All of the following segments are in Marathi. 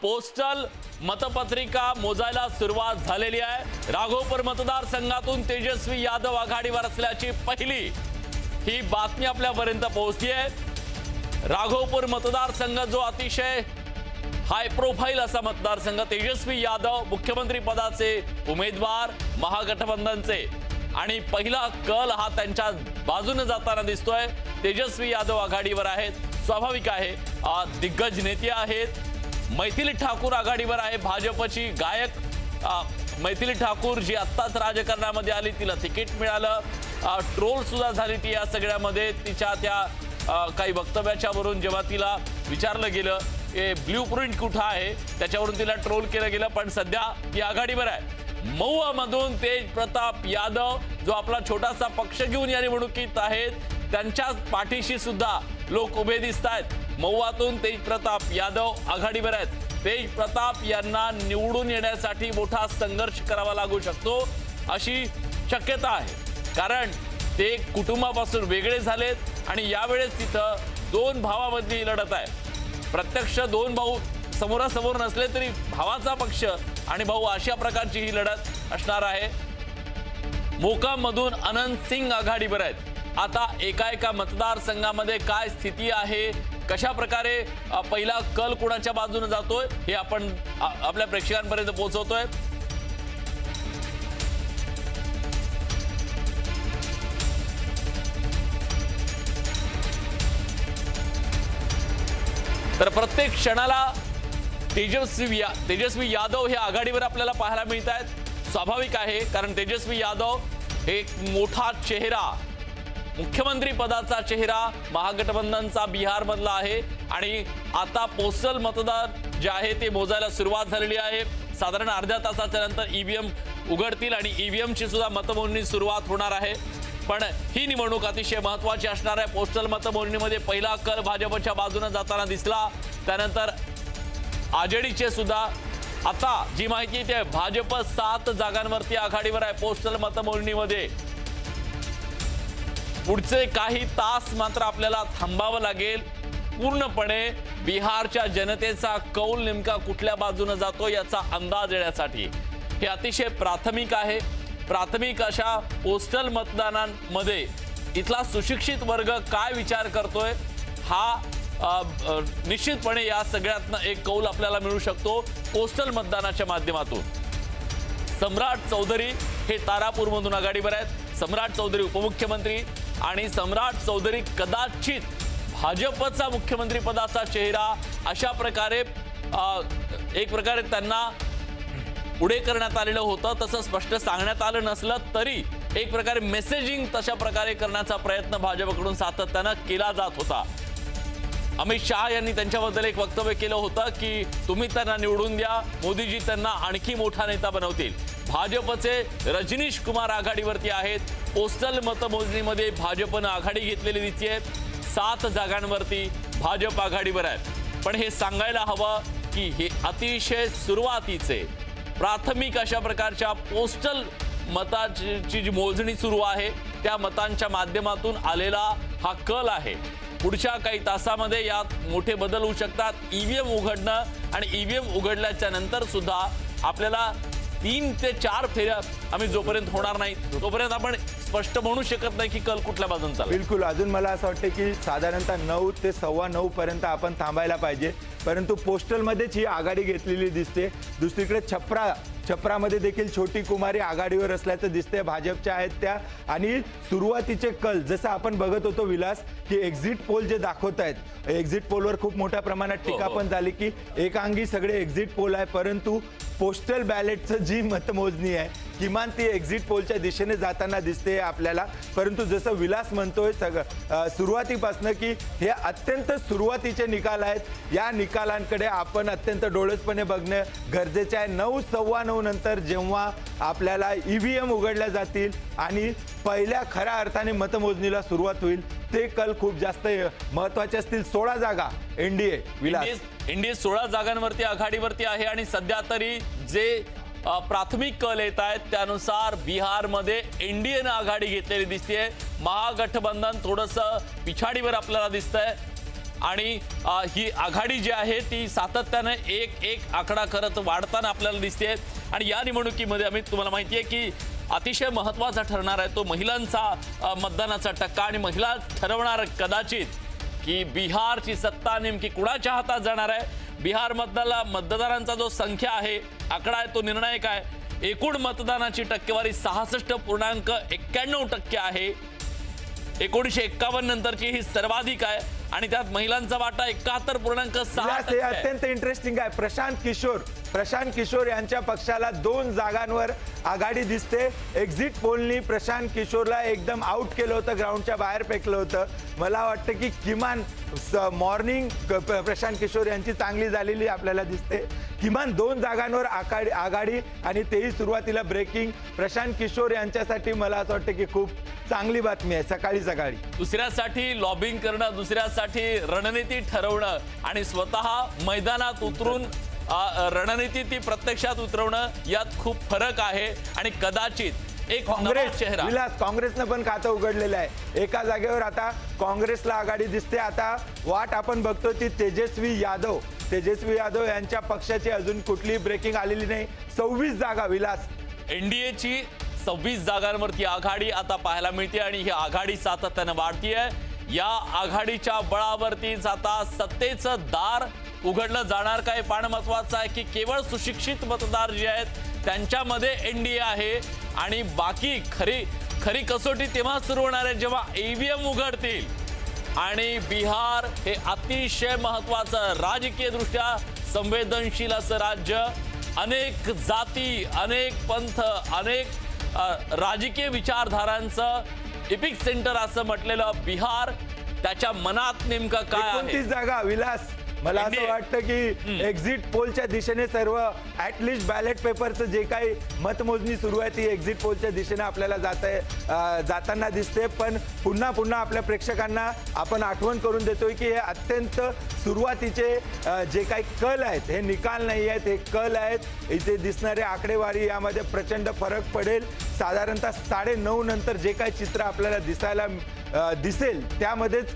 पोस्टल मतपत्रिका मोजायला सुरुवात झालेली आहे। राघोपूर मतदारसंघातून तेजस्वी यादव आघाडीवर असल्याची पहिली ही बातमी आपल्यापर्यंत पोहोचली आहे। राघोपूर मतदारसंघ जो अतिशय हाय प्रोफाइल असा मतदारसंघ, तेजस्वी यादव मुख्यमंत्री पदाचे उमेदवार महागठबंधनचे, आणि पहिला कल हा त्यांच्या बाजूने जाताना दिसतोय। तेजस्वी यादव आघाडीवर आहेत, स्वाभाविक आहे। दिग्गज नेते आहेत। मैथिली ठाकूर आघाडीवर आहे, भाजपची गायक मैथिली ठाकूर जी आत्ताच राजकारणामध्ये आली, तिला तिकीट मिळालं, ट्रोल सुद्धा झाली ती या सगळ्यामध्ये। तिच्या त्या काही वक्तव्याच्या वरून जेव्हा तिला विचारलं गेलं की ब्लूप्रिंट कुठं आहे, त्याच्यावरून तिला ट्रोल केलं गेलं, पण सध्या ती आघाडीवर आहे। महुआमधून तेज प्रताप यादव जो आपला छोटासा पक्ष घेऊन या निवडणुकीत आहेत, त्यांच्या पाठीशी सुद्धा लोक उभे दिसत आहेत। महुआतून तेज प्रताप यादव आघाडीवर आहेत। तेज प्रताप यांना निवडून येण्यासाठी मोठा संघर्ष करावा लागू शकतो अशी शक्यता आहे, कारण ते कुटुंबापासून वेगळे झालेत आणि यावेळेस तिथं दोन भावांमधली लढत आहे। प्रत्यक्ष दोन भाऊ समोरासमोर नसले तरी भावाचा पक्ष आणि भाऊ अशा प्रकारची ही लढत असणार आहे। मोकाममधून अनंत सिंग आघाडीवर आहेत। आता एका मतदारसंघामध्ये काय स्थिती आहे, कशा प्रकारे पहिला कल कोणाच्या बाजूने जातोय हे आपण आपल्या प्रेक्षकांपर्यंत पोहोचवतोय। तर प्रत्येक क्षणाला तेजस्वी यादव हे आघाडीवर आपल्याला पाहायला मिळत आहेत। स्वाभाविक आहे, कारण तेजस्वी यादव हे एक मोठा चेहरा, मुख्यमंत्री पदाचा चेहरा महागठबंधनचा बिहार मधला आहे, आणि आता पोस्टल मतदान जे आहे ते मोजायला सुरुवात झालेली आहे। साधारण अर्ध्या तासाच्या नंतर ईव्हीएम उघडतील आणि ईव्हीएमची सुद्धा मतमोजणी सुरुवात होणार आहे। पण ही निवडणूक अतिशय महत्त्वाची असणार आहे। पोस्टल मतमोजणीमध्ये पहिला कल भाजपच्या बाजूने जाताना दिसला, त्यानंतर आजेडीचे सुद्धा आता जी माहिती आहे भाजप 7 जागांवरती आघाडीवर आहे। पोस्टल मतमोजणीमध्ये पुढचे काही तास मात्र आपल्याला थांबावं लागेल, पूर्णपणे बिहारच्या जनतेचा कौल नेमका कुठल्या बाजूने जातो याचा अंदाज येण्यासाठी। हे अतिशय प्राथमिक आहे। प्राथमिक अशा पोस्टल मतदानांमध्ये इथला सुशिक्षित वर्ग काय विचार करतोय हा निश्चितपणे या सगळ्यातनं एक कौल आपल्याला मिळू शकतो पोस्टल मतदानाच्या माध्यमातून। सम्राट चौधरी हे तारापूरमधून आघाडीवर आहेत। सम्राट चौधरी उपमुख्यमंत्री आणि सम्राट चौधरी कदाचित भाजपचा मुख्यमंत्री पदाचा चेहरा अशा प्रकारे एक प्रकारे त्यांना पुढे करण्यात आलेलं होतं। तसं स्पष्ट सांगण्यात आलं नसलं तरी एक प्रकारे मेसेजिंग तशा प्रकारे करण्याचा प्रयत्न भाजपकडून सातत्यानं केला जात होता। अमित शाह यांनी त्यांच्याबद्दल एक वक्तव्य केलं होतं की तुम्ही त्यांना निवडून द्या, मोदीजी त्यांना आणखी मोठा नेता बनवतील। भाजपचे रजनीश कुमार आघाडीवरती आहेत। पोस्टल मतमोजणीमध्ये भाजपनं आघाडी घेतलेली दिसते। 7 जागांवरती भाजप आघाडीवर आहे। पण हे सांगायला हवं की हे अतिशय सुरुवातीचे प्राथमिक अशा प्रकारच्या पोस्टल मताची जी मोजणी सुरू आहे त्या मतांच्या माध्यमातून आलेला हा कल आहे। पुढच्या काही तासामध्ये यात मोठे बदल होऊ शकतात। ईव्हीएम उघडणं आणि ईव्हीएम उघडल्याच्या नंतर सुद्धा आपल्याला 3 ते 4 फेऱ्या आम्ही जोपर्यंत होणार नाही तोपर्यंत आपण स्पष्ट म्हणू शकत नाही की कल कुठल्या बाजून चालेल। बिलकुल, अजून मला असं वाटतं की साधारणतः 9 ते 9:15 पर्यंत आपण थांबायला पाहिजे, परंतु पोस्टलमध्येच ही आघाडी घेतलेली दिसते। दुसरीकडे छपरामध्ये देखील छोटी कुमारी आघाडीवर असल्याचं दिसते, भाजपच्या आहेत त्या। आणि सुरुवातीचे कल जसं आपण बघत होतो विलास की एक्झिट पोल जे दाखवत आहेत, एक्झिट पोलवर खूप मोठ्या प्रमाणात टीका पण झाली की एकांगी सगळे एक्झिट पोल आहे, परंतु पोस्टल बॅलेटचं जी मतमोजणी आहे किमान ती एक्झिट पोलच्या दिशेने जाताना दिसते आपल्याला। परंतु जसं विलास म्हणतोय सुरुवातीपासून की हे अत्यंत सुरुवातीचे निकाल आहेत, या निकालांकडे आपण अत्यंत डोळसपणे बघणं गरजेचे आहे। 9, 9:15 नंतर जेव्हा आपल्याला ईव्हीएम उघडल्या जातील आणि पहिल्या खऱ्या अर्थाने मतमोजणीला सुरुवात होईल, ते कल खूप जास्त महत्त्वाचे असतील। 16 जागा एनडीए विलास 16 जागांवरती आघाडीवरती आहे आणि सध्या तरी जे प्राथमिक कल येत आहेत त्यानुसार बिहारमध्ये एनडीएनं आघाडी घेतलेली दिसते। महागठबंधन थोडंसं पिछाडीवर आपल्याला दिसतंय। आणि ही आघाडी जी आहे ती सातत्याने एक आकडा करत वाढताना आपल्याला दिसते। आणि या निवडणुकीमध्ये आम्ही तुम्हाला माहिती आहे की अतिशय महत्त्वाचा ठरणार आहे तो महिलांचा मतदानाचा टक्का आणि महिला ठरवणार कदाचित की बिहारची सत्ता नेमकी कुणाच्या हातात जाणार आहे। बिहार मतदारांचा जो संख्या आहे आकडा आहे तो निर्णायक आहे। एकूण मतदानाची टक्केवारी 66.91% आहे। 1951 नंतरची ही सर्वाधिक आहे आणि त्यात महिलांचा वाटा 71.6%। हे अत्यंत इंटरेस्टिंग आहे। प्रशांत किशोर यांच्या पक्षाला 2 जागांवर आघाडी दिसते। एक्झिट पोलनी प्रशांत किशोरला एकदम आउट केलं होतं, ग्राउंडच्या बाहेर फेकलं होतं। मला वाटतं की किमान मॉर्निंग प्रशांत किशोर यांची चांगली झालेली आपल्याला दिसते। किमान 2 जागांवर आघाडी आणि तेही सुरुवातीला ब्रेकिंग प्रशांत किशोर यांच्यासाठी मला असं वाटतं की खूप चांगली बातमी आहे। सकाळी दुसऱ्यासाठी लॉबिंग करणं, दुसऱ्यासाठी रणनीती ठरवणं आणि स्वतः मैदानात उतरून रणनीती ती प्रत्यक्षात उतरवणं यात खूप फरक आहे। आणि कदाचित एक काँग्रेस चेहरा विलास काँग्रेसनं पण खातं उघडलेलं आहे। एका जागेवर आता काँग्रेसला आघाडी दिसते। आता वाट आपण बघतो ती तेजस्वी यादव यांच्या पक्षाची अजून कुठलीही ब्रेकिंग आलेली नाही। 26 जागा विलास एनडीएची 26 जागांवरती आघाडी आता पाहायला मिळते आणि ही आघाडी सातत्याने वाढतीये। या आघाडीच्या बळावरतीच आता सत्तेचं दार उघडलं जाणार काय पाहणं महत्त्वाचं आहे की केवळ सुशिक्षित मतदार जे आहेत त्यांच्यामध्ये एनडीए आहे आणि बाकी खरी कसोटी तेव्हा सुरू होणार आहे जेव्हा ईव्हीएम उघडतील। आणि बिहार हे अतिशय महत्त्वाचं राजकीय दृष्ट्या संवेदनशील असं राज्य, अनेक जाती, अनेक पंथ, अनेक राजकीय विचारधारांचं एपिक सेंटर असं म्हटलेलं बिहार, त्याच्या मनात नेमकं काय आहे? 29 जागा विलास मला असं वाटतं की एक्झिट पोलच्या दिशेने सर्व ॲटलिस्ट बॅलेट पेपरचं जे काही मतमोजणी सुरू आहे ती एक्झिट पोलच्या दिशेने आपल्याला जाताना दिसते। पण पुन्हा आपल्या प्रेक्षकांना आपण आठवण करून देतोय की हे अत्यंत सुरुवातीचे जे काही कल आहेत हे निकाल नाही आहेत, हे कल आहेत। इथे दिसणारे आकडेवारी यामध्ये प्रचंड फरक पडेल। साधारणतः 9:30 नंतर जे काही चित्र आपल्याला दिसेल त्यामध्येच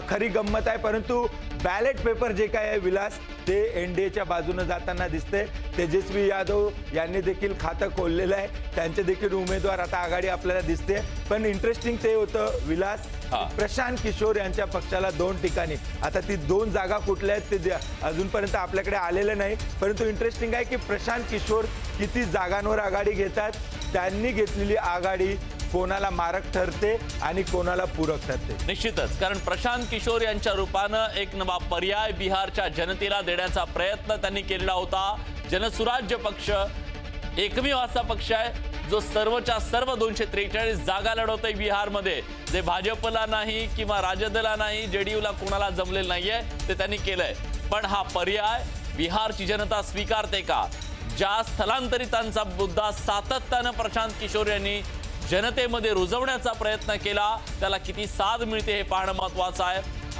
खरी गंमत आहे। परंतु बॅलेट पेपर जे काय आहे विलास ते एनडीएच्या बाजूने जाताना दिसते। तेजस्वी यादव यांनी देखील खातं खोललेलं आहे, त्यांचे देखील उमेदवार आता आघाडी आपल्याला दिसते। पण इंटरेस्टिंग ते होतं विलास प्रशांत किशोर यांच्या पक्षाला 2 ठिकाणी आता ती 2 जागा कुठल्या आहेत ते अजूनपर्यंत आपल्याकडे आलेलं नाही। परंतु इंटरेस्टिंग आहे की प्रशांत किशोर किती जागांवर आघाडी घेतात, त्यांनी घेतलेली आघाडी कोणाला मारक ठरते आणि कोणाला पूरक ठरते। निश्चितच, कारण प्रशांत किशोर यांच्या रूपानं एक नवा पर्याय बिहारच्या जनतेला देण्याचा प्रयत्न त्यांनी केलेला होता। जनसुराज्य पक्ष एकमेव असा पक्ष आहे जो सर्वच्या सर्व 243 जागा लढवतोय बिहारमध्ये, जे भाजपला नाही किंवा राजदला नाही, जेडीयूला कोणाला जमलेलं नाहीये ते त्यांनी केलंय। पण हा पर्याय बिहारची जनता स्वीकारते का? ज्या स्थलांतरितांचा मुद्दा सातत्यानं प्रशांत किशोर यांनी जनतेमध्ये रुजवण्याचा प्रयत्न केला त्याला किती साथ मिळते हे पाहणं महत्त्वाचं आहे।